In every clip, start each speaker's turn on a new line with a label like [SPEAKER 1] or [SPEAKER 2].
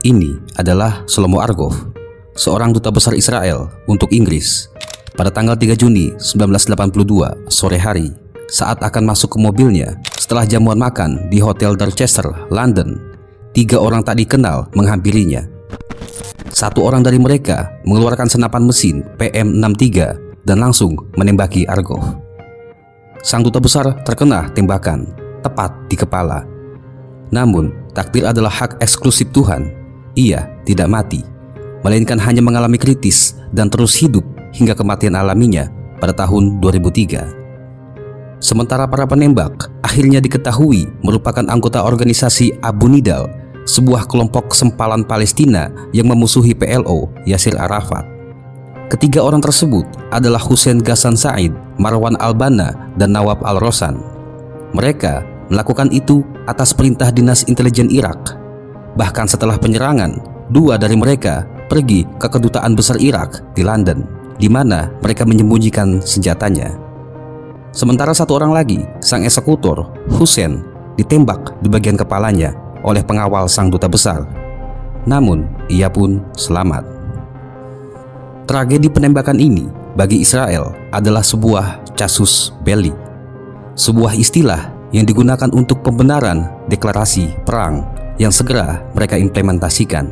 [SPEAKER 1] Ini adalah Shlomo Argov, seorang duta besar Israel untuk Inggris. Pada tanggal 3 Juni 1982 sore hari, saat akan masuk ke mobilnya setelah jamuan makan di Hotel Dorchester, London, 3 orang tak dikenal menghampirinya. Satu orang dari mereka mengeluarkan senapan mesin PM-63 dan langsung menembaki Argov. Sang duta besar terkena tembakan tepat di kepala. Namun, takdir adalah hak eksklusif Tuhan. Ia tidak mati, melainkan hanya mengalami kritis dan terus hidup hingga kematian alaminya pada tahun 2003. Sementara para penembak akhirnya diketahui merupakan anggota organisasi Abu Nidal, sebuah kelompok sempalan Palestina yang memusuhi PLO Yasir Arafat. Ketiga orang tersebut adalah Hussein Ghassan Said, Marwan Al-Banna, dan Nawaf Al-Rosan. Mereka melakukan itu atas perintah Dinas Intelijen Irak. Bahkan setelah penyerangan, 2 dari mereka pergi ke kedutaan besar Irak di London, di mana mereka menyembunyikan senjatanya. Sementara satu orang lagi, sang eksekutor, Hussein, ditembak di bagian kepalanya oleh pengawal sang duta besar. Namun, ia pun selamat. Tragedi penembakan ini bagi Israel adalah sebuah casus belli, sebuah istilah yang digunakan untuk pembenaran deklarasi perang yang segera mereka implementasikan.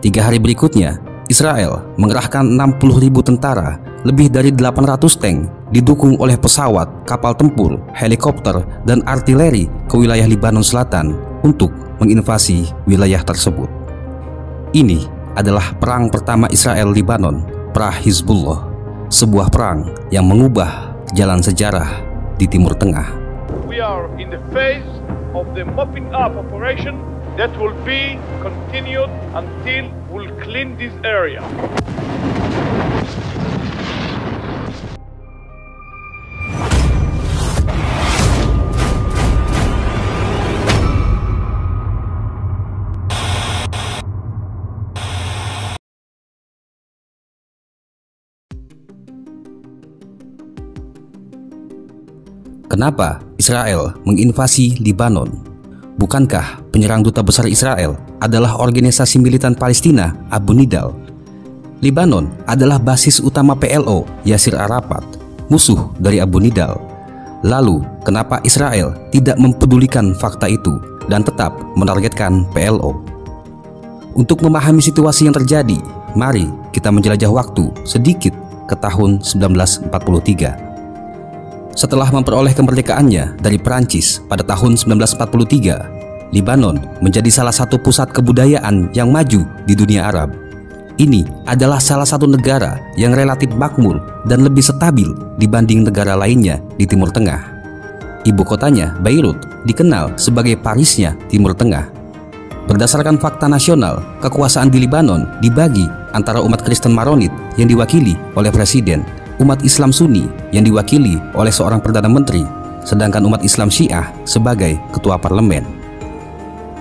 [SPEAKER 1] 3 hari berikutnya, Israel mengerahkan 60.000 tentara, lebih dari 800 tank, didukung oleh pesawat, kapal tempur, helikopter, dan artileri ke wilayah Lebanon Selatan untuk menginvasi wilayah tersebut. Ini adalah perang pertama Israel-Lebanon, pra-Hizbullah, sebuah perang yang mengubah jalan sejarah di Timur Tengah.
[SPEAKER 2] We are in the phase of the mopping up operation that will be continued until we'll clean this area.
[SPEAKER 1] Kenapa Israel menginvasi Lebanon? Bukankah penyerang duta besar Israel adalah organisasi militan Palestina Abu Nidal? Lebanon adalah basis utama PLO Yasir Arafat, musuh dari Abu Nidal. Lalu, kenapa Israel tidak mempedulikan fakta itu dan tetap menargetkan PLO? Untuk memahami situasi yang terjadi, mari kita menjelajah waktu sedikit ke tahun 1943. Setelah memperoleh kemerdekaannya dari Perancis pada tahun 1943, Lebanon menjadi salah satu pusat kebudayaan yang maju di dunia Arab. Ini adalah salah satu negara yang relatif makmur dan lebih stabil dibanding negara lainnya di Timur Tengah. Ibu kotanya, Beirut, dikenal sebagai Parisnya Timur Tengah. Berdasarkan fakta nasional, kekuasaan di Lebanon dibagi antara umat Kristen Maronit yang diwakili oleh presiden, umat Islam Sunni yang diwakili oleh seorang Perdana Menteri, sedangkan umat Islam Syiah sebagai ketua parlemen.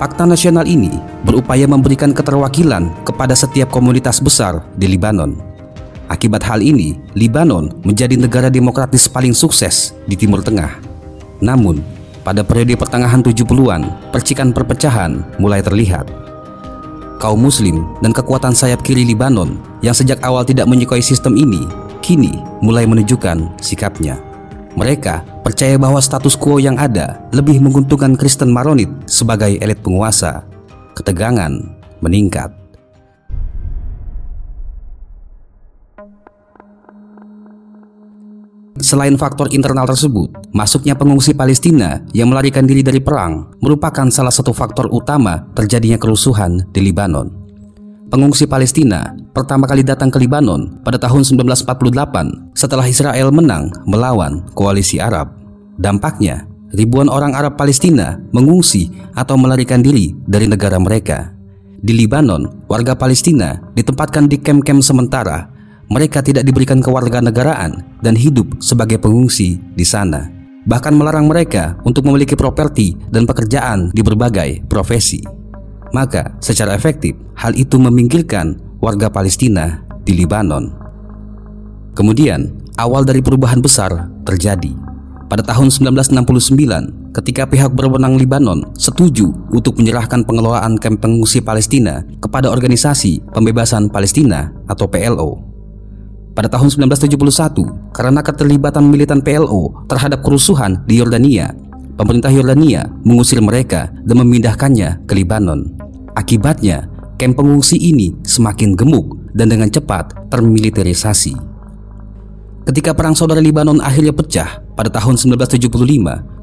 [SPEAKER 1] Fakta nasional ini berupaya memberikan keterwakilan kepada setiap komunitas besar di Lebanon. Akibat hal ini, Lebanon menjadi negara demokratis paling sukses di Timur Tengah. Namun, pada periode pertengahan 70-an, percikan perpecahan mulai terlihat. Kaum Muslim dan kekuatan sayap kiri Lebanon yang sejak awal tidak menyukai sistem ini, kini mulai menunjukkan sikapnya. Mereka percaya bahwa status quo yang ada lebih menguntungkan Kristen Maronit sebagai elit penguasa. Ketegangan meningkat. Selain faktor internal tersebut, masuknya pengungsi Palestina yang melarikan diri dari perang merupakan salah satu faktor utama terjadinya kerusuhan di Lebanon. Pengungsi Palestina pertama kali datang ke Lebanon pada tahun 1948 setelah Israel menang melawan koalisi Arab. Dampaknya, ribuan orang Arab Palestina mengungsi atau melarikan diri dari negara mereka. Di Lebanon, warga Palestina ditempatkan di kamp-kamp sementara. Mereka tidak diberikan kewarganegaraan dan hidup sebagai pengungsi di sana. Bahkan melarang mereka untuk memiliki properti dan pekerjaan di berbagai profesi. Maka secara efektif hal itu meminggirkan warga Palestina di Lebanon. Kemudian awal dari perubahan besar terjadi. Pada tahun 1969 ketika pihak berwenang Libanon setuju untuk menyerahkan pengelolaan kamp pengungsi Palestina kepada Organisasi Pembebasan Palestina atau PLO. Pada tahun 1971, karena keterlibatan militan PLO terhadap kerusuhan di Yordania, pemerintah Yordania mengusir mereka dan memindahkannya ke Libanon. Akibatnya, kamp pengungsi ini semakin gemuk dan dengan cepat termiliterisasi. Ketika Perang Saudara Libanon akhirnya pecah pada tahun 1975,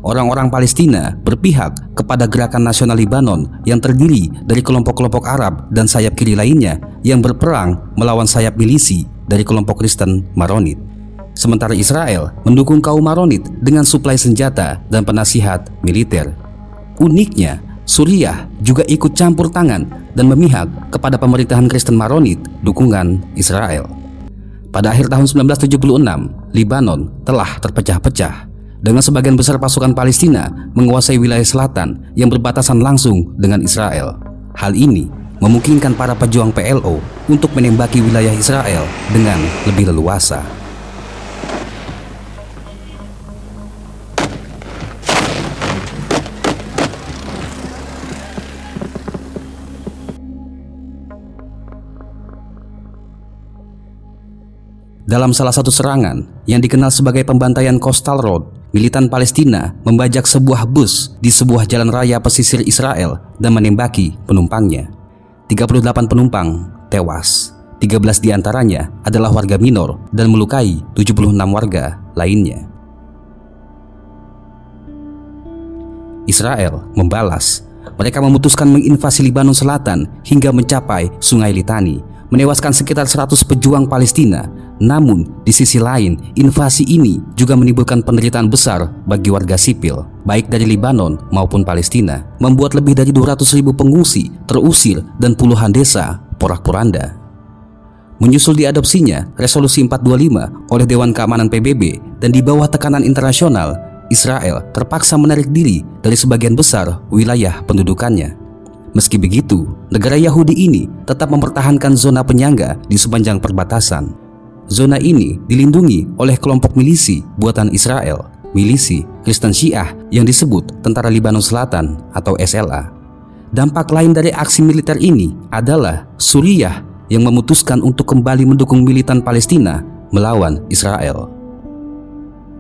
[SPEAKER 1] orang-orang Palestina berpihak kepada Gerakan Nasional Libanon yang terdiri dari kelompok-kelompok Arab dan sayap kiri lainnya yang berperang melawan sayap milisi dari kelompok Kristen Maronit. Sementara Israel mendukung kaum Maronit dengan suplai senjata dan penasihat militer. Uniknya, Suriah juga ikut campur tangan dan memihak kepada pemerintahan Kristen Maronit dukungan Israel. Pada akhir tahun 1976, Libanon telah terpecah-pecah dengan sebagian besar pasukan Palestina menguasai wilayah selatan yang berbatasan langsung dengan Israel. Hal ini memungkinkan para pejuang PLO untuk menembaki wilayah Israel dengan lebih leluasa. Dalam salah satu serangan yang dikenal sebagai pembantaian Coastal Road, militan Palestina membajak sebuah bus di sebuah jalan raya pesisir Israel dan menembaki penumpangnya. 38 penumpang tewas, 13 diantaranya adalah warga minor dan melukai 76 warga lainnya. Israel membalas, mereka memutuskan menginvasi Libanon Selatan hingga mencapai Sungai Litani, menewaskan sekitar 100 pejuang Palestina. Namun, di sisi lain, invasi ini juga menimbulkan penderitaan besar bagi warga sipil, baik dari Libanon maupun Palestina, membuat lebih dari 200.000 pengungsi terusir dan puluhan desa porak-poranda. Menyusul diadopsinya Resolusi 425 oleh Dewan Keamanan PBB dan di bawah tekanan internasional, Israel terpaksa menarik diri dari sebagian besar wilayah pendudukannya. Meski begitu, negara Yahudi ini tetap mempertahankan zona penyangga di sepanjang perbatasan. Zona ini dilindungi oleh kelompok milisi buatan Israel, milisi Kristen Syiah yang disebut Tentara Libanon Selatan atau SLA. Dampak lain dari aksi militer ini adalah Suriah yang memutuskan untuk kembali mendukung militan Palestina melawan Israel.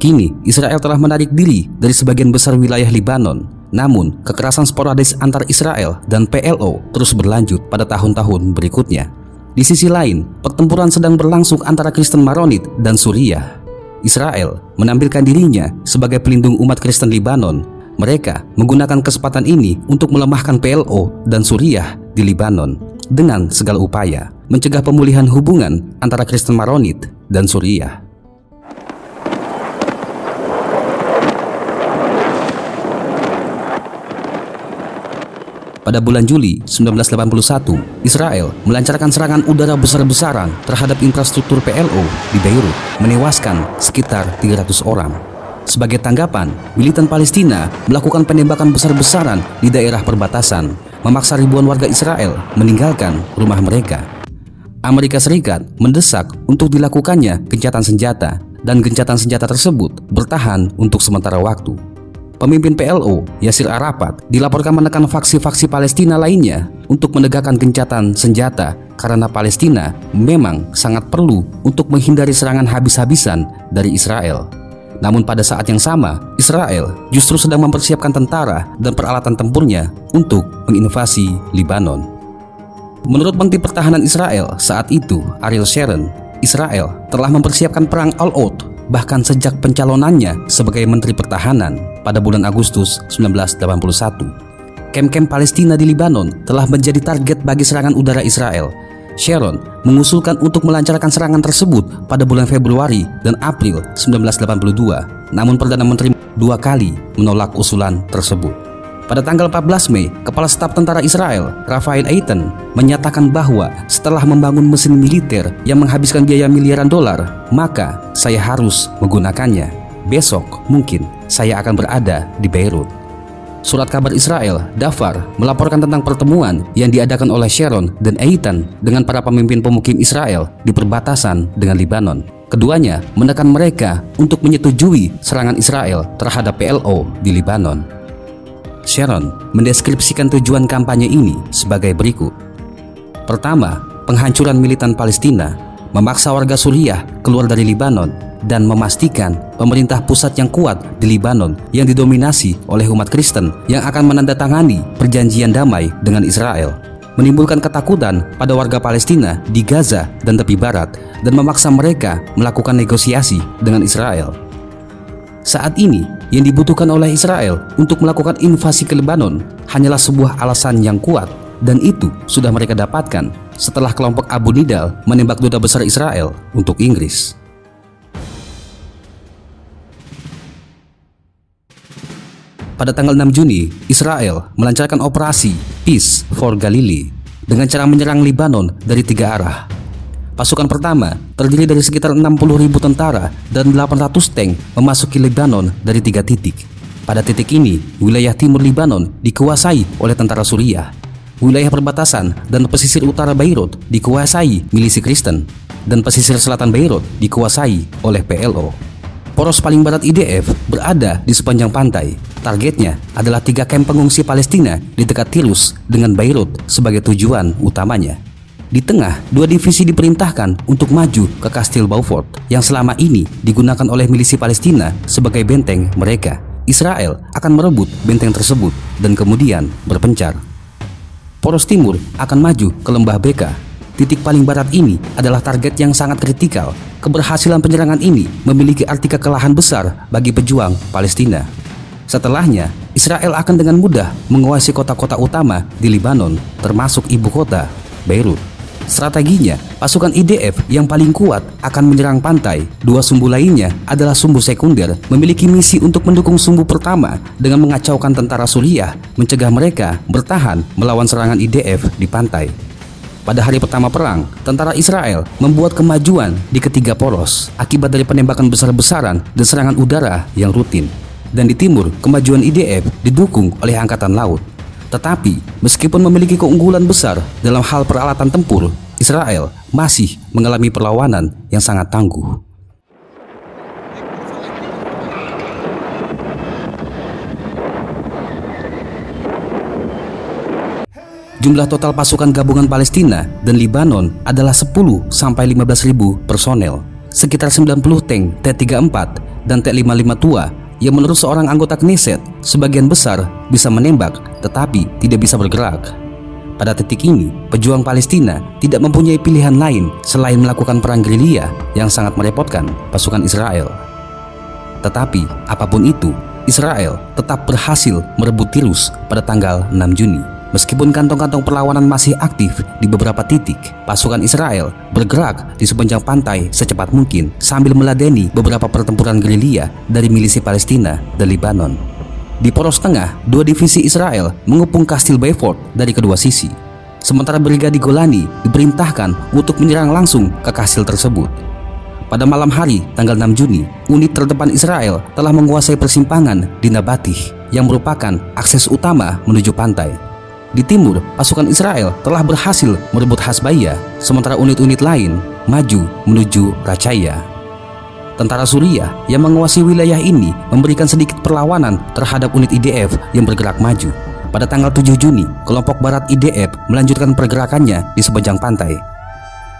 [SPEAKER 1] Kini, Israel telah menarik diri dari sebagian besar wilayah Libanon. Namun, kekerasan sporadis antar Israel dan PLO terus berlanjut pada tahun-tahun berikutnya. Di sisi lain, pertempuran sedang berlangsung antara Kristen Maronit dan Suriah. Israel menampilkan dirinya sebagai pelindung umat Kristen Libanon. Mereka menggunakan kesempatan ini untuk melemahkan PLO dan Suriah di Libanon dengan segala upaya mencegah pemulihan hubungan antara Kristen Maronit dan Suriah. Pada bulan Juli 1981, Israel melancarkan serangan udara besar-besaran terhadap infrastruktur PLO di Beirut, menewaskan sekitar 300 orang. Sebagai tanggapan, militan Palestina melakukan penembakan besar-besaran di daerah perbatasan, memaksa ribuan warga Israel meninggalkan rumah mereka. Amerika Serikat mendesak untuk dilakukannya gencatan senjata, dan gencatan senjata tersebut bertahan untuk sementara waktu. Pemimpin PLO, Yasir Arafat, dilaporkan menekan faksi-faksi Palestina lainnya untuk menegakkan gencatan senjata karena Palestina memang sangat perlu untuk menghindari serangan habis-habisan dari Israel. Namun pada saat yang sama, Israel justru sedang mempersiapkan tentara dan peralatan tempurnya untuk menginvasi Libanon. Menurut Menteri Pertahanan Israel saat itu, Ariel Sharon, Israel telah mempersiapkan perang all-out bahkan sejak pencalonannya sebagai Menteri Pertahanan pada bulan Agustus 1981. Kamp-kamp Palestina di Libanon telah menjadi target bagi serangan udara Israel. Sharon mengusulkan untuk melancarkan serangan tersebut pada bulan Februari dan April 1982. Namun Perdana Menteri dua kali menolak usulan tersebut. Pada tanggal 14 Mei, Kepala Staf Tentara Israel, Rafael Eitan, menyatakan bahwa setelah membangun mesin militer yang menghabiskan biaya miliaran dolar, maka saya harus menggunakannya. Besok mungkin saya akan berada di Beirut. Surat kabar Israel, Dafar, melaporkan tentang pertemuan yang diadakan oleh Sharon dan Eitan dengan para pemimpin pemukim Israel di perbatasan dengan Libanon. Keduanya menekan mereka untuk menyetujui serangan Israel terhadap PLO di Libanon. Sharon mendeskripsikan tujuan kampanye ini sebagai berikut. Pertama, penghancuran militan Palestina, memaksa warga Suriah keluar dari Libanon, dan memastikan pemerintah pusat yang kuat di Libanon yang didominasi oleh umat Kristen yang akan menandatangani perjanjian damai dengan Israel, menimbulkan ketakutan pada warga Palestina di Gaza dan tepi barat, dan memaksa mereka melakukan negosiasi dengan Israel. Saat ini, yang dibutuhkan oleh Israel untuk melakukan invasi ke Lebanon hanyalah sebuah alasan yang kuat, dan itu sudah mereka dapatkan setelah kelompok Abu Nidal menembak duta besar Israel untuk Inggris. Pada tanggal 6 Juni, Israel melancarkan operasi Peace for Galilee dengan cara menyerang Libanon dari 3 arah. Pasukan pertama terdiri dari sekitar 60.000 tentara dan 800 tank memasuki Lebanon dari 3 titik. Pada titik ini, wilayah timur Libanon dikuasai oleh tentara Suriah. Wilayah perbatasan dan pesisir utara Beirut dikuasai milisi Kristen, dan pesisir selatan Beirut dikuasai oleh PLO. Poros paling barat IDF berada di sepanjang pantai. Targetnya adalah 3 kamp pengungsi Palestina di dekat Tirus dengan Beirut sebagai tujuan utamanya. Di tengah, 2 divisi diperintahkan untuk maju ke Kastil Beaufort yang selama ini digunakan oleh milisi Palestina sebagai benteng mereka. Israel akan merebut benteng tersebut dan kemudian berpencar. Poros Timur akan maju ke Lembah Beka. Titik paling barat ini adalah target yang sangat kritikal. Keberhasilan penyerangan ini memiliki arti kekalahan besar bagi pejuang Palestina. Setelahnya, Israel akan dengan mudah menguasai kota-kota utama di Libanon, termasuk ibu kota, Beirut. Strateginya, pasukan IDF yang paling kuat akan menyerang pantai. 2 sumbu lainnya adalah sumbu sekunder, memiliki misi untuk mendukung sumbu pertama dengan mengacaukan tentara Suriah, mencegah mereka bertahan melawan serangan IDF di pantai. Pada hari pertama perang, tentara Israel membuat kemajuan di ketiga poros akibat dari penembakan besar-besaran dan serangan udara yang rutin. Dan di timur, kemajuan IDF didukung oleh Angkatan Laut. Tetapi, meskipun memiliki keunggulan besar dalam hal peralatan tempur, Israel masih mengalami perlawanan yang sangat tangguh. Jumlah total pasukan gabungan Palestina dan Libanon adalah 10-15.000 personel, sekitar 90 tank T-34 dan T-55 tua yang menurut seorang anggota Knesset sebagian besar bisa menembak tetapi tidak bisa bergerak. Pada titik ini, pejuang Palestina tidak mempunyai pilihan lain selain melakukan perang gerilya yang sangat merepotkan pasukan Israel. Tetapi apapun itu, Israel tetap berhasil merebut Tirus pada tanggal 6 Juni. Meskipun kantong-kantong perlawanan masih aktif di beberapa titik, pasukan Israel bergerak di sepanjang pantai secepat mungkin sambil meladeni beberapa pertempuran gerilya dari milisi Palestina dan Libanon. Di poros tengah, 2 divisi Israel mengepung Kastil Beaufort dari kedua sisi. Sementara Brigade Golani diperintahkan untuk menyerang langsung ke kastil tersebut. Pada malam hari, tanggal 6 Juni, unit terdepan Israel telah menguasai persimpangan di Nabatih yang merupakan akses utama menuju pantai. Di timur, pasukan Israel telah berhasil merebut Hasbaya, sementara unit-unit lain maju menuju Racaya. Tentara Suriah yang menguasai wilayah ini memberikan sedikit perlawanan terhadap unit IDF yang bergerak maju. Pada tanggal 7 Juni, kelompok barat IDF melanjutkan pergerakannya di sepanjang pantai.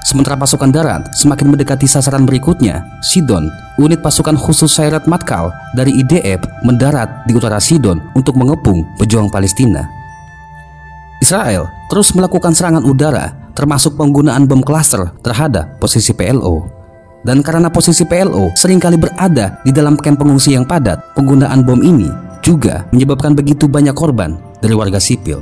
[SPEAKER 1] Sementara pasukan darat semakin mendekati sasaran berikutnya, Sidon, unit pasukan khusus Sayeret Matkal dari IDF mendarat di utara Sidon untuk mengepung pejuang Palestina. Israel terus melakukan serangan udara, termasuk penggunaan bom klaster terhadap posisi PLO. Dan karena posisi PLO seringkali berada di dalam kamp pengungsi yang padat, penggunaan bom ini juga menyebabkan begitu banyak korban dari warga sipil.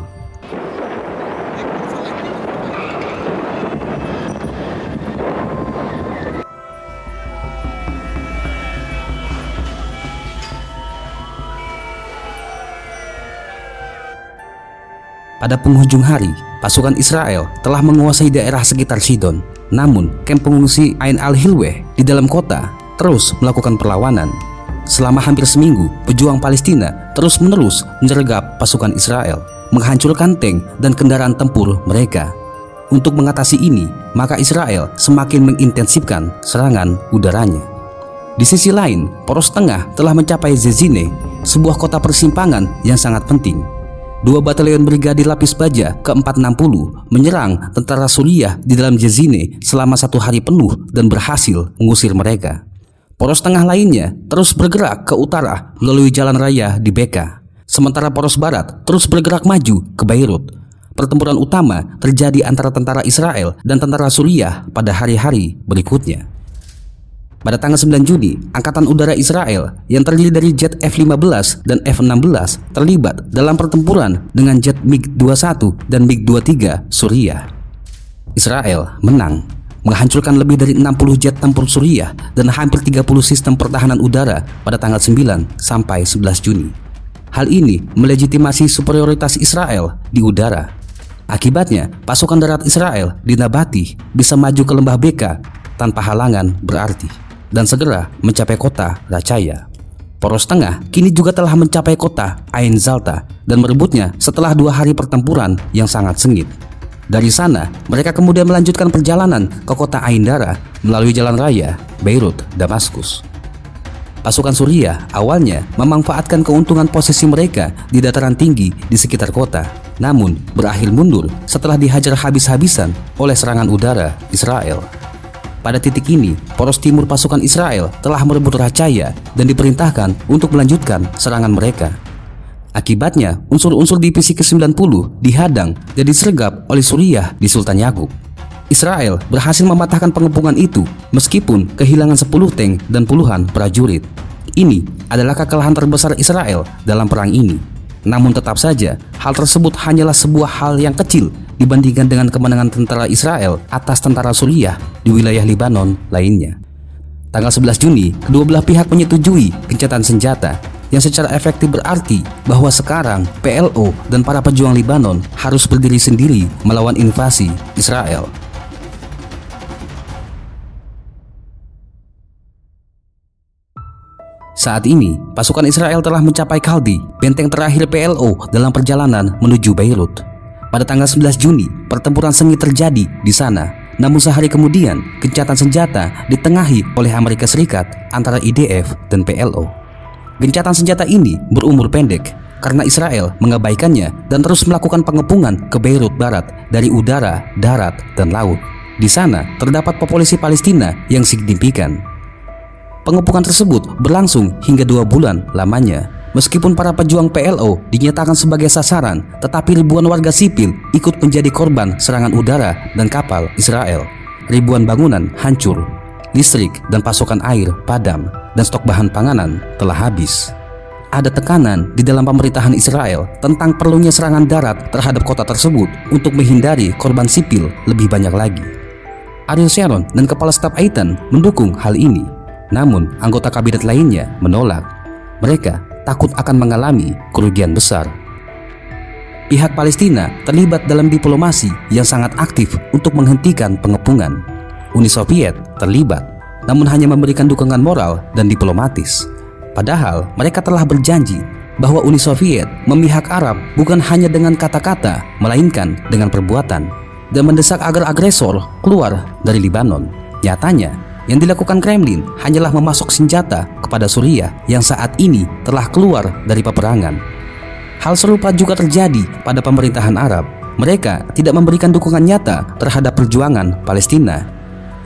[SPEAKER 1] Pada penghujung hari, pasukan Israel telah menguasai daerah sekitar Sidon. Namun, kamp pengungsi Ain al-Hilweh di dalam kota terus melakukan perlawanan. Selama hampir seminggu, pejuang Palestina terus-menerus menyergap pasukan Israel, menghancurkan tank dan kendaraan tempur mereka. Untuk mengatasi ini, maka Israel semakin mengintensifkan serangan udaranya. Di sisi lain, poros tengah telah mencapai Zezine sebuah kota persimpangan yang sangat penting. 2 batalion Brigadir Lapis Baja ke-460 menyerang tentara Suriah di dalam Jezine selama 1 hari penuh dan berhasil mengusir mereka. Poros tengah lainnya terus bergerak ke utara melalui jalan raya di Beka, sementara poros barat terus bergerak maju ke Beirut. Pertempuran utama terjadi antara tentara Israel dan tentara Suriah pada hari-hari berikutnya. Pada tanggal 9 Juni, Angkatan Udara Israel yang terdiri dari jet F-15 dan F-16 terlibat dalam pertempuran dengan jet MiG-21 dan MiG-23 Suriah. Israel menang, menghancurkan lebih dari 60 jet tempur Suriah dan hampir 30 sistem pertahanan udara pada tanggal 9 sampai 11 Juni. Hal ini melegitimasi superioritas Israel di udara. Akibatnya, pasukan darat Israel di Nabatih bisa maju ke lembah Beka tanpa halangan berarti dan segera mencapai kota Racaya. Poros tengah kini juga telah mencapai kota Ain Zalta dan merebutnya setelah 2 hari pertempuran yang sangat sengit. Dari sana, mereka kemudian melanjutkan perjalanan ke kota Ain Dara melalui jalan raya Beirut, Damaskus. Pasukan Suriah awalnya memanfaatkan keuntungan posisi mereka di dataran tinggi di sekitar kota, namun berakhir mundur setelah dihajar habis-habisan oleh serangan udara Israel. Pada titik ini, poros timur pasukan Israel telah merebut Racaya dan diperintahkan untuk melanjutkan serangan mereka. Akibatnya, unsur-unsur divisi ke-90 dihadang dan disergap oleh Suriah di Sultan Yaqub. Israel berhasil mematahkan pengepungan itu meskipun kehilangan 10 tank dan puluhan prajurit. Ini adalah kekalahan terbesar Israel dalam perang ini. Namun tetap saja, hal tersebut hanyalah sebuah hal yang kecil dibandingkan dengan kemenangan tentara Israel atas tentara Suriah di wilayah Lebanon lainnya. Tanggal 11 Juni, kedua belah pihak menyetujui gencatan senjata yang secara efektif berarti bahwa sekarang PLO dan para pejuang Lebanon harus berdiri sendiri melawan invasi Israel. Saat ini, pasukan Israel telah mencapai Kaldi, benteng terakhir PLO dalam perjalanan menuju Beirut. Pada tanggal 11 Juni, pertempuran sengit terjadi di sana. Namun sehari kemudian, gencatan senjata ditengahi oleh Amerika Serikat antara IDF dan PLO. Gencatan senjata ini berumur pendek karena Israel mengabaikannya dan terus melakukan pengepungan ke Beirut Barat dari udara, darat, dan laut. Di sana terdapat populasi Palestina yang signifikan. Pengepungan tersebut berlangsung hingga 2 bulan lamanya. Meskipun para pejuang PLO dinyatakan sebagai sasaran, tetapi ribuan warga sipil ikut menjadi korban serangan udara dan kapal Israel. Ribuan bangunan hancur, listrik dan pasokan air padam, dan stok bahan panganan telah habis. Ada tekanan di dalam pemerintahan Israel tentang perlunya serangan darat terhadap kota tersebut untuk menghindari korban sipil lebih banyak lagi. Ariel Sharon dan Kepala Staf Eitan mendukung hal ini. Namun, anggota kabinet lainnya menolak. Mereka takut akan mengalami kerugian besar. Pihak Palestina terlibat dalam diplomasi yang sangat aktif untuk menghentikan pengepungan. Uni Soviet terlibat, namun hanya memberikan dukungan moral dan diplomatis. Padahal mereka telah berjanji bahwa Uni Soviet memihak Arab bukan hanya dengan kata-kata, melainkan dengan perbuatan, dan mendesak agar agresor keluar dari Lebanon. Nyatanya, yang dilakukan Kremlin hanyalah memasok senjata kepada Suriah yang saat ini telah keluar dari peperangan. Hal serupa juga terjadi pada pemerintahan Arab. Mereka tidak memberikan dukungan nyata terhadap perjuangan Palestina.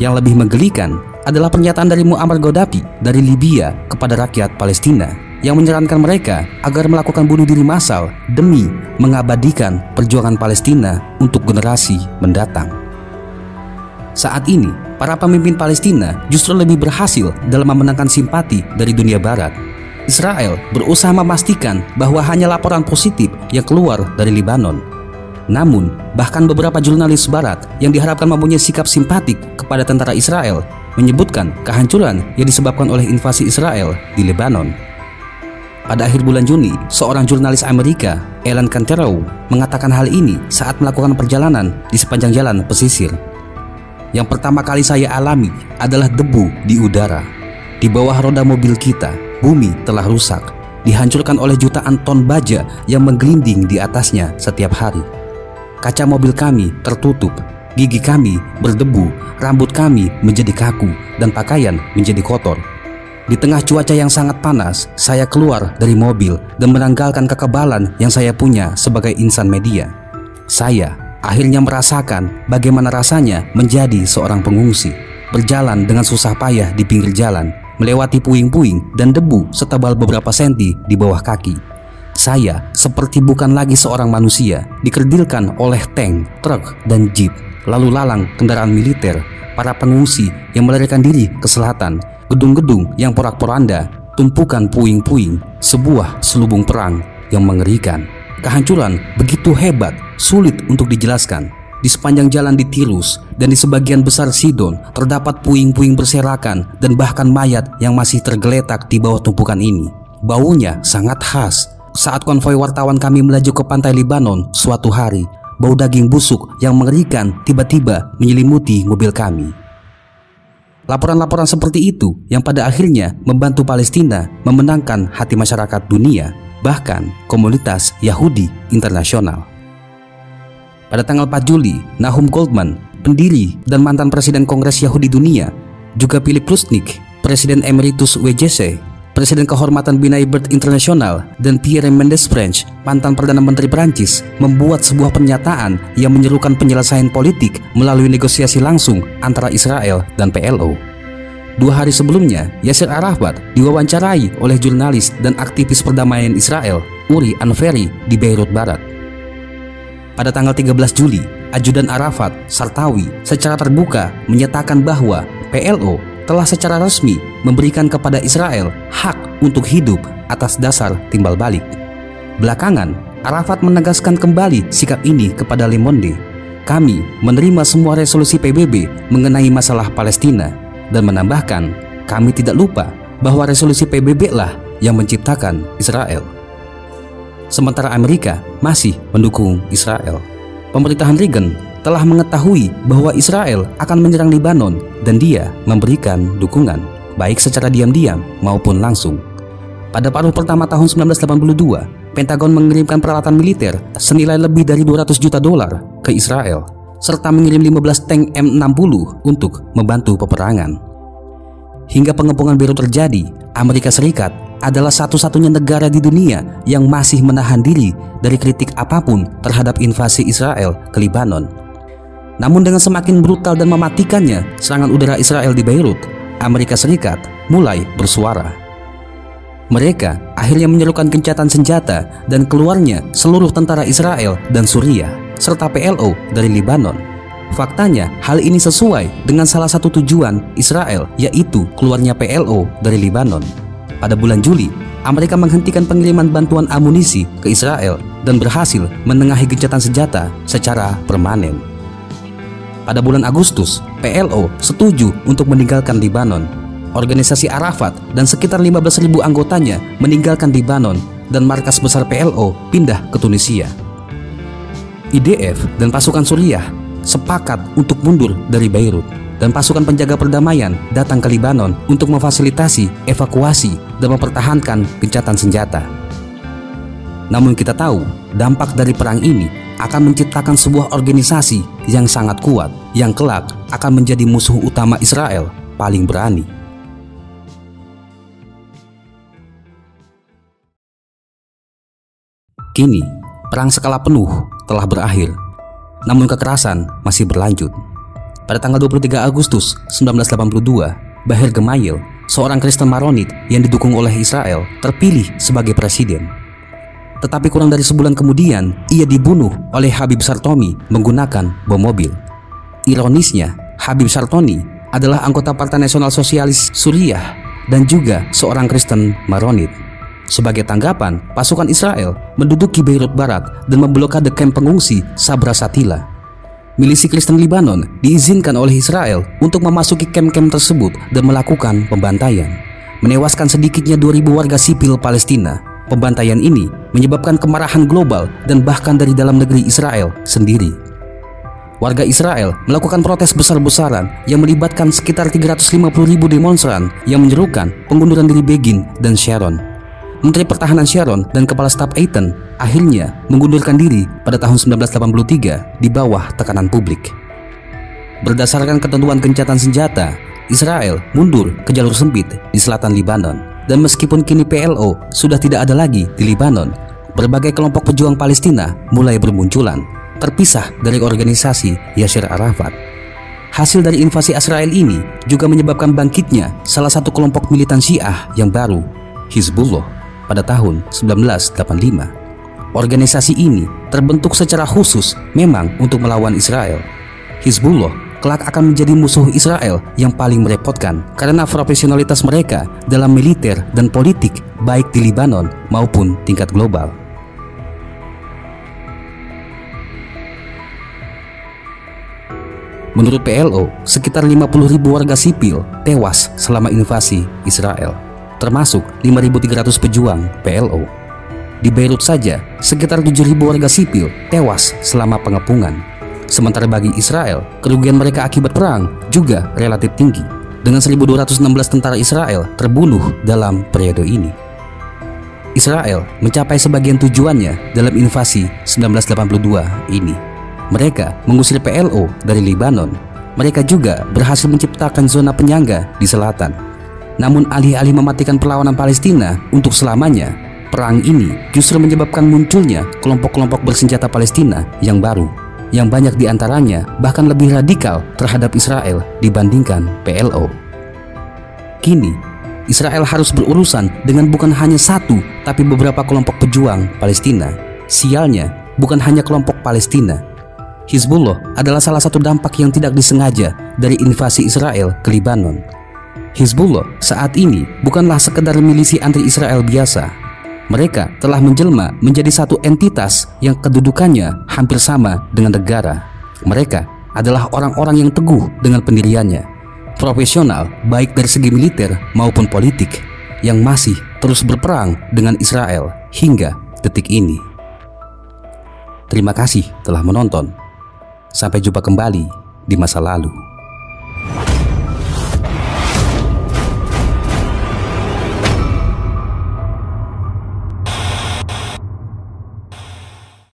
[SPEAKER 1] Yang lebih menggelikan adalah pernyataan dari Muammar Gaddafi dari Libya kepada rakyat Palestina yang menyarankan mereka agar melakukan bunuh diri massal demi mengabadikan perjuangan Palestina untuk generasi mendatang. Saat ini, para pemimpin Palestina justru lebih berhasil dalam memenangkan simpati dari dunia barat. Israel berusaha memastikan bahwa hanya laporan positif yang keluar dari Lebanon. Namun, bahkan beberapa jurnalis barat yang diharapkan mempunyai sikap simpatik kepada tentara Israel menyebutkan kehancuran yang disebabkan oleh invasi Israel di Lebanon. Pada akhir bulan Juni, seorang jurnalis Amerika, Ellen Cantero, mengatakan hal ini saat melakukan perjalanan di sepanjang jalan pesisir. Yang pertama kali saya alami adalah debu di udara. Di bawah roda mobil kita, bumi telah rusak, dihancurkan oleh jutaan ton baja yang menggelinding di atasnya setiap hari. Kaca mobil kami tertutup, gigi kami berdebu, rambut kami menjadi kaku, dan pakaian menjadi kotor. Di tengah cuaca yang sangat panas, saya keluar dari mobil dan menanggalkan kekebalan yang saya punya sebagai insan media. Saya akhirnya merasakan bagaimana rasanya menjadi seorang pengungsi, berjalan dengan susah payah di pinggir jalan, melewati puing-puing dan debu setebal beberapa senti di bawah kaki. Saya seperti bukan lagi seorang manusia, dikerdilkan oleh tank, truk, dan jeep, lalu lalang kendaraan militer, para pengungsi yang melarikan diri ke selatan, gedung-gedung yang porak-poranda, tumpukan puing-puing, sebuah selubung perang yang mengerikan. Kehancuran begitu hebat, sulit untuk dijelaskan. Di sepanjang jalan di Tirus dan di sebagian besar Sidon terdapat puing-puing berserakan dan bahkan mayat yang masih tergeletak di bawah tumpukan ini. Baunya sangat khas. Saat konvoi wartawan kami melaju ke pantai Libanon suatu hari, bau daging busuk yang mengerikan tiba-tiba menyelimuti mobil kami. Laporan-laporan seperti itu yang pada akhirnya membantu Palestina memenangkan hati masyarakat dunia, bahkan komunitas Yahudi internasional. Pada tanggal 4 Juli, Nahum Goldman, pendiri dan mantan Presiden Kongres Yahudi Dunia, juga Philip Lusnik, Presiden Emeritus WJC, Presiden Kehormatan B'nai B'rith Internasional, dan Pierre Mendès France, mantan Perdana Menteri Perancis, membuat sebuah pernyataan yang menyerukan penyelesaian politik melalui negosiasi langsung antara Israel dan PLO. 2 hari sebelumnya, Yasser Arafat diwawancarai oleh jurnalis dan aktivis perdamaian Israel, Uri Anferi, di Beirut Barat. Pada tanggal 13 Juli, ajudan Arafat, Sartawi, secara terbuka menyatakan bahwa PLO telah secara resmi memberikan kepada Israel hak untuk hidup atas dasar timbal balik. Belakangan, Arafat menegaskan kembali sikap ini kepada Le Monde. Kami menerima semua resolusi PBB mengenai masalah Palestina dan menambahkan, kami tidak lupa bahwa resolusi PBB lah yang menciptakan Israel. Sementara Amerika masih mendukung Israel. Pemerintahan Reagan telah mengetahui bahwa Israel akan menyerang Libanon dan dia memberikan dukungan, baik secara diam-diam maupun langsung. Pada paruh pertama tahun 1982, Pentagon mengirimkan peralatan militer senilai lebih dari $200 juta ke Israel, serta mengirim 15 tank M60 untuk membantu peperangan. Hingga pengepungan Beirut terjadi, Amerika Serikat adalah satu-satunya negara di dunia yang masih menahan diri dari kritik apapun terhadap invasi Israel ke Libanon. Namun dengan semakin brutal dan mematikannya serangan udara Israel di Beirut, Amerika Serikat mulai bersuara. Mereka akhirnya menyerukan gencatan senjata dan keluarnya seluruh tentara Israel dan Suriah, serta PLO dari Libanon. Faktanya, hal ini sesuai dengan salah satu tujuan Israel, yaitu keluarnya PLO dari Libanon. Pada bulan Juli, Amerika menghentikan pengiriman bantuan amunisi ke Israel dan berhasil menengahi gencatan senjata secara permanen. Pada bulan Agustus, PLO setuju untuk meninggalkan Libanon. Organisasi Arafat dan sekitar 15.000 anggotanya meninggalkan Libanon dan markas besar PLO pindah ke Tunisia. IDF dan pasukan Suriah sepakat untuk mundur dari Beirut, dan pasukan penjaga perdamaian datang ke Libanon untuk memfasilitasi evakuasi dan mempertahankan gencatan senjata. Namun kita tahu, dampak dari perang ini akan menciptakan sebuah organisasi yang sangat kuat, yang kelak akan menjadi musuh utama Israel paling berani. Kini, perang skala penuh telah berakhir, namun kekerasan masih berlanjut. Pada tanggal 23 Agustus 1982, Baher Gemayel, seorang Kristen Maronit yang didukung oleh Israel, terpilih sebagai presiden. Tetapi kurang dari sebulan kemudian, ia dibunuh oleh Habib Sartomi menggunakan bom mobil. Ironisnya, Habib Sartomi adalah anggota Partai Nasional Sosialis Suriah dan juga seorang Kristen Maronit. Sebagai tanggapan, pasukan Israel menduduki Beirut Barat dan memblokade kamp pengungsi Sabra Shatila. Milisi Kristen Libanon diizinkan oleh Israel untuk memasuki kamp-kamp tersebut dan melakukan pembantaian, menewaskan sedikitnya 2.000 warga sipil Palestina. Pembantaian ini menyebabkan kemarahan global dan bahkan dari dalam negeri Israel sendiri. Warga Israel melakukan protes besar-besaran yang melibatkan sekitar 350.000 demonstran yang menyerukan pengunduran diri Begin dan Sharon. Menteri Pertahanan Sharon dan Kepala Staf Eitan akhirnya mengundurkan diri pada tahun 1983 di bawah tekanan publik. Berdasarkan ketentuan gencatan senjata, Israel mundur ke jalur sempit di selatan Lebanon. Dan meskipun kini PLO sudah tidak ada lagi di Lebanon, berbagai kelompok pejuang Palestina mulai bermunculan, terpisah dari organisasi Yasser Arafat. Hasil dari invasi Israel ini juga menyebabkan bangkitnya salah satu kelompok militan Syiah yang baru, Hizbullah, pada tahun 1985. Organisasi ini terbentuk secara khusus memang untuk melawan Israel. Hizbullah kelak akan menjadi musuh Israel yang paling merepotkan karena profesionalitas mereka dalam militer dan politik baik di Lebanon maupun tingkat global. Menurut PLO, sekitar 50.000 warga sipil tewas selama invasi Israel, termasuk 5.300 pejuang PLO. Di Beirut saja, sekitar 7.000 warga sipil tewas selama pengepungan. Sementara bagi Israel, kerugian mereka akibat perang juga relatif tinggi, dengan 1.216 tentara Israel terbunuh dalam periode ini. Israel mencapai sebagian tujuannya dalam invasi 1982 ini. Mereka mengusir PLO dari Lebanon. Mereka juga berhasil menciptakan zona penyangga di selatan. Namun alih-alih mematikan perlawanan Palestina untuk selamanya, perang ini justru menyebabkan munculnya kelompok-kelompok bersenjata Palestina yang baru, yang banyak diantaranya bahkan lebih radikal terhadap Israel dibandingkan PLO. Kini, Israel harus berurusan dengan bukan hanya satu, tapi beberapa kelompok pejuang Palestina. Sialnya, bukan hanya kelompok Palestina. Hizbullah adalah salah satu dampak yang tidak disengaja dari invasi Israel ke Lebanon. Hizbullah saat ini bukanlah sekedar milisi anti-Israel biasa. Mereka telah menjelma menjadi satu entitas yang kedudukannya hampir sama dengan negara. Mereka adalah orang-orang yang teguh dengan pendiriannya, profesional baik dari segi militer maupun politik, yang masih terus berperang dengan Israel hingga detik ini. Terima kasih telah menonton. Sampai jumpa kembali di masa lalu.